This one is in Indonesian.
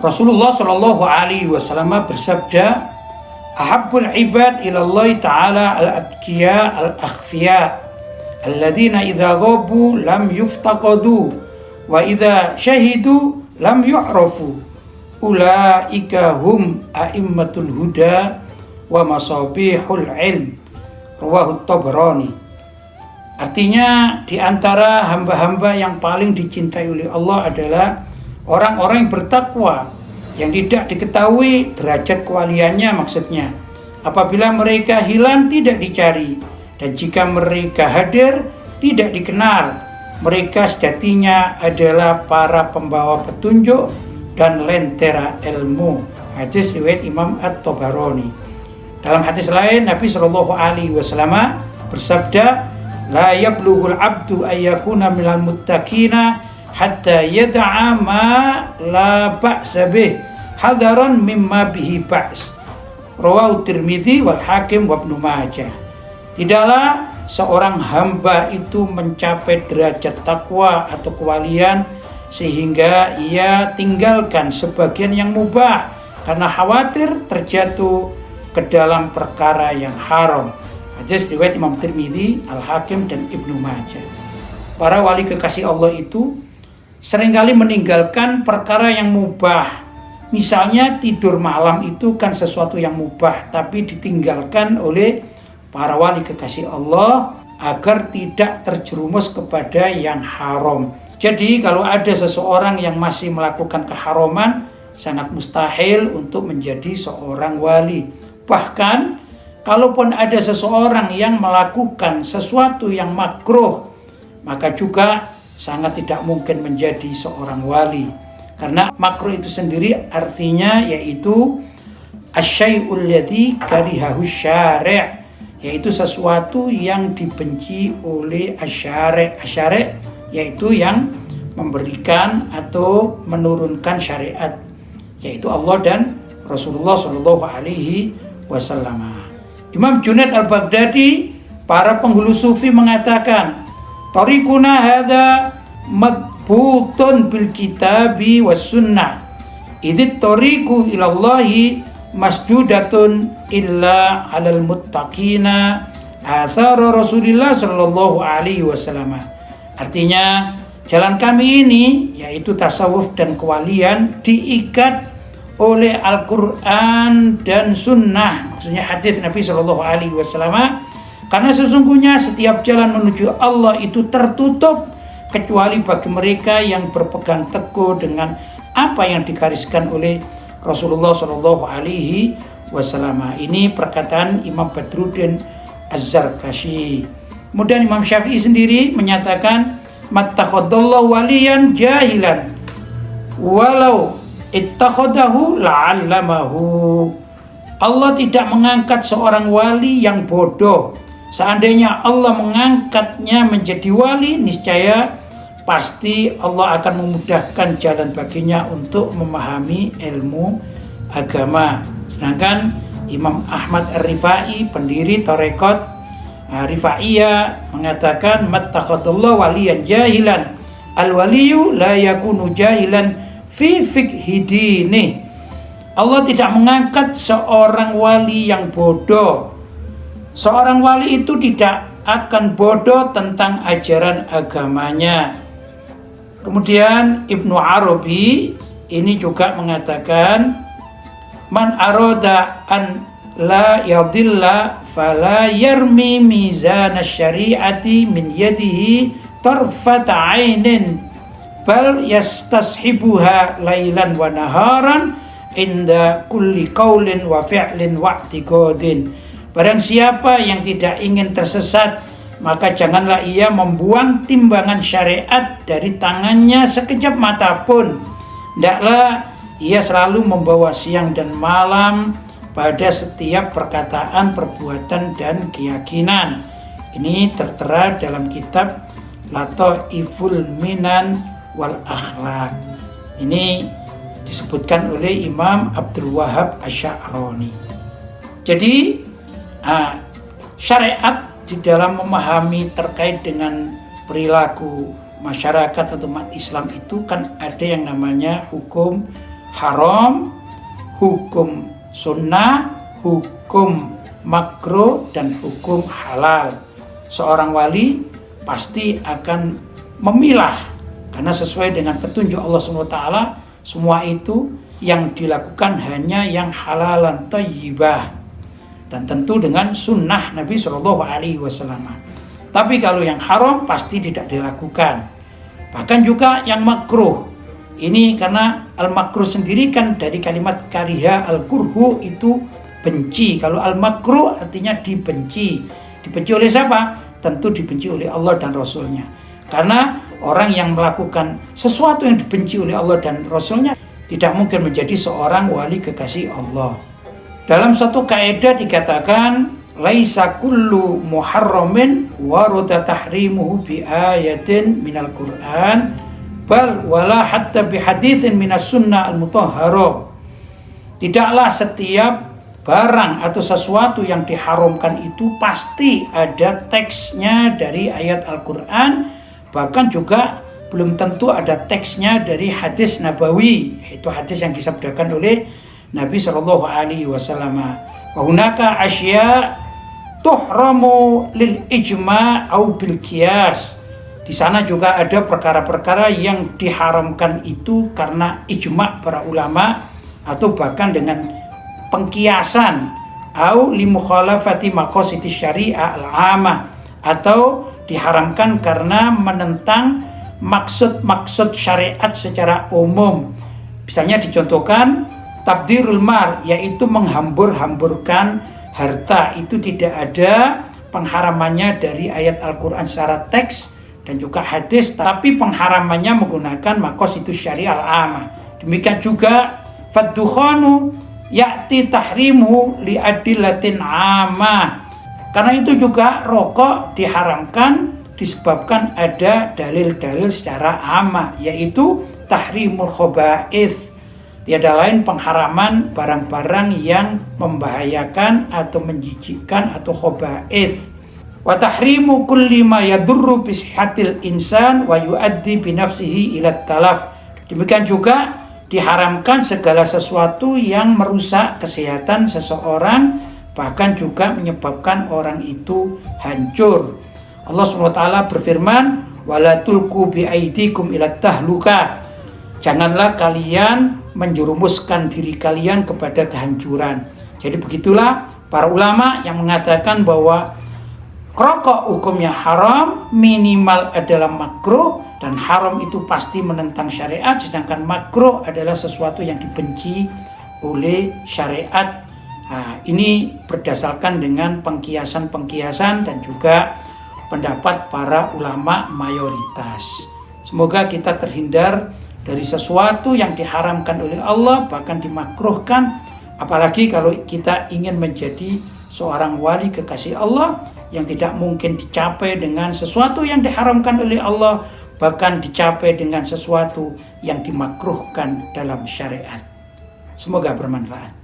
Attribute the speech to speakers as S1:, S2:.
S1: Rasulullah Shallallahu Alaihi Wasallam bersabda, "Ahabbul ibad ilallah taala al-atqiya al-akhfiya, alladzina idza ghabu lam yuftaqadu, wa idza syahidu lam yu'rafu, ulaika hum a'immatul huda wa masabihul ilm." Rawahu Tabrani. Artinya, di antara hamba-hamba yang paling dicintai oleh Allah adalah orang-orang yang bertakwa, yang tidak diketahui derajat kewaliannya maksudnya. Apabila mereka hilang tidak dicari, dan jika mereka hadir tidak dikenal. Mereka sejatinya adalah para pembawa petunjuk dan lentera ilmu. Hadis riwayat Imam At-Tabarani. Dalam hadis lain, Nabi Shallallahu Alaihi Wasallam bersabda, "La yablughul abdu ayyakuna minal muttaqina hatta yada'a ma la ba'sa bih hadaran mimma bihi ba's." Rawahu Tirmidzi wal Hakim wa Ibnu Majah. Tidaklah seorang hamba itu mencapai derajat takwa atau kewalian sehingga ia tinggalkan sebagian yang mubah karena khawatir terjatuh ke dalam perkara yang haram. Hadis riwayat Imam Tirmidzi, Al-Hakim dan Ibnu Majah. Para wali kekasih Allah itu seringkali meninggalkan perkara yang mubah. Misalnya tidur malam itu kan sesuatu yang mubah, tapi ditinggalkan oleh para wali kekasih Allah agar tidak terjerumus kepada yang haram. Jadi kalau ada seseorang yang masih melakukan keharaman, sangat mustahil untuk menjadi seorang wali. Bahkan kalaupun ada seseorang yang melakukan sesuatu yang makruh, maka juga sangat tidak mungkin menjadi seorang wali. Karena makruh itu sendiri artinya yaitu asyai'ul ladzi karihahu syari', yaitu sesuatu yang dibenci oleh asyari'. Asyari' yaitu yang memberikan atau menurunkan syariat, yaitu Allah dan Rasulullah Shallallahu Alaihi Wasallam. Imam Junaid Al-Baghdadi, para penghulu sufi mengatakan, "Tariquna hadza madbutun bil kitabi was sunnah. Idzit tariqu ilallahi masjudatun illa 'alal muttaqina athar Rasulillah sallallahu alaihi wasallam." Artinya, jalan kami ini yaitu tasawuf dan kewalian diikat oleh Al-Quran dan Sunnah, maksudnya hadis Nabi Shallallahu Alaihi Wasallam, karena sesungguhnya setiap jalan menuju Allah itu tertutup kecuali bagi mereka yang berpegang teguh dengan apa yang digariskan oleh Rasulullah Shallallahu Alaihi Wasallam. Ini perkataan Imam Badruddin Az-Zarkashi. Kemudian Imam Syafi'i sendiri menyatakan, "Mattakhadallahu waliyan jahilan walau ittakhadahu la'allamahu." Allah tidak mengangkat seorang wali yang bodoh. Seandainya Allah mengangkatnya menjadi wali, niscaya pasti Allah akan memudahkan jalan baginya untuk memahami ilmu agama. Sedangkan Imam Ahmad Ar-Rifai, pendiri tarekat Rifaiyah, mengatakan, "Mattakhadallahu waliyan jahilan, al-waliyu la yakunu jahilan fi fikhi dini." Allah tidak mengangkat seorang wali yang bodoh. Seorang wali itu tidak akan bodoh tentang ajaran agamanya. Kemudian Ibnu Arabi ini juga mengatakan, "Man arada an la yadilla fala yarmi mizan syariati min yadihi tarfata ainin bal yastashibuha lailan wa naharan inda kulli qaulin wa fi'lin wa i'tiqadin." Barang siapa yang tidak ingin tersesat, maka janganlah ia membuang timbangan syariat dari tangannya sekejap mata pun. Hendaklah ia selalu membawa siang dan malam pada setiap perkataan, perbuatan, dan keyakinan. Ini tertera dalam kitab Lataiful Minan wal Akhlaq. Ini disebutkan oleh Imam Abdul Wahab Asy'arani. Jadi syariat di dalam memahami terkait dengan perilaku masyarakat atau umat Islam itu kan ada yang namanya hukum haram, hukum sunnah, hukum makruh, dan hukum halal. Seorang wali pasti akan memilah, karena sesuai dengan petunjuk Allah SWT, semua itu yang dilakukan hanya yang halalan thayyibah, dan tentu dengan sunnah Nabi SAW. Tapi kalau yang haram pasti tidak dilakukan. Bahkan juga yang makruh, ini karena al-makruh sendiri kan dari kalimat kariha, al-kurhu itu benci. Kalau al-makruh artinya dibenci. Dibenci oleh siapa? Tentu dibenci oleh Allah dan Rasulnya. Karena orang yang melakukan sesuatu yang dibenci oleh Allah dan Rasulnya tidak mungkin menjadi seorang wali kekasih Allah. Dalam satu kaidah dikatakan, laisa kullu muharramin warada tahrimuhu bi ayatin minal Qur'an bal wala hatta bi haditsin minas sunnah al-mutahhara. Tidaklah setiap barang atau sesuatu yang diharamkan itu pasti ada teksnya dari ayat Al-Qur'an, bahkan juga belum tentu ada teksnya dari hadis nabawi, itu hadis yang disabdakan oleh Nabi Shallallahu Alaihi Wasallam. Wa hunaka asya tuhramu lil ijma' au bil qiyas. Di sana juga ada perkara-perkara yang diharamkan itu karena ijma' para ulama atau bahkan dengan pengkiasan, au li mukhalafati maqasidis syariah al-'amah, atau diharamkan karena menentang maksud-maksud syariat secara umum. Misalnya dicontohkan tabdirul mar, yaitu menghambur-hamburkan harta, itu tidak ada pengharamannya dari ayat Al-Quran secara teks dan juga hadis, tapi pengharamannya menggunakan maqasidus syariah al-'amah. Demikian juga faddukhanu ya'ti tahrimuhu li adillatin 'amah. Karena itu juga rokok diharamkan disebabkan ada dalil-dalil secara amma, yaitu tahrimul khaba'ith. Tiada lain pengharaman barang-barang yang membahayakan atau menjijikkan atau khaba'ith. Wa tahrimu kulli ma yadurru bi sihhatil insan wa yuaddi bi nafsihi ila talaf. Demikian juga diharamkan segala sesuatu yang merusak kesehatan seseorang, bahkan juga menyebabkan orang itu hancur. Allah SWT berfirman, wala tulqu bi aidikum ila tahluka. Janganlah kalian menjerumuskan diri kalian kepada kehancuran. Jadi begitulah para ulama yang mengatakan bahwa rokok hukumnya haram, minimal adalah makruh, dan haram itu pasti menentang syariat, sedangkan makruh adalah sesuatu yang dibenci oleh syariat. Nah, ini berdasarkan dengan pengkiasan-pengkiasan dan juga pendapat para ulama mayoritas. Semoga kita terhindar dari sesuatu yang diharamkan oleh Allah, bahkan dimakruhkan, apalagi kalau kita ingin menjadi seorang wali kekasih Allah yang tidak mungkin dicapai dengan sesuatu yang diharamkan oleh Allah, bahkan dicapai dengan sesuatu yang dimakruhkan dalam syariat. Semoga bermanfaat.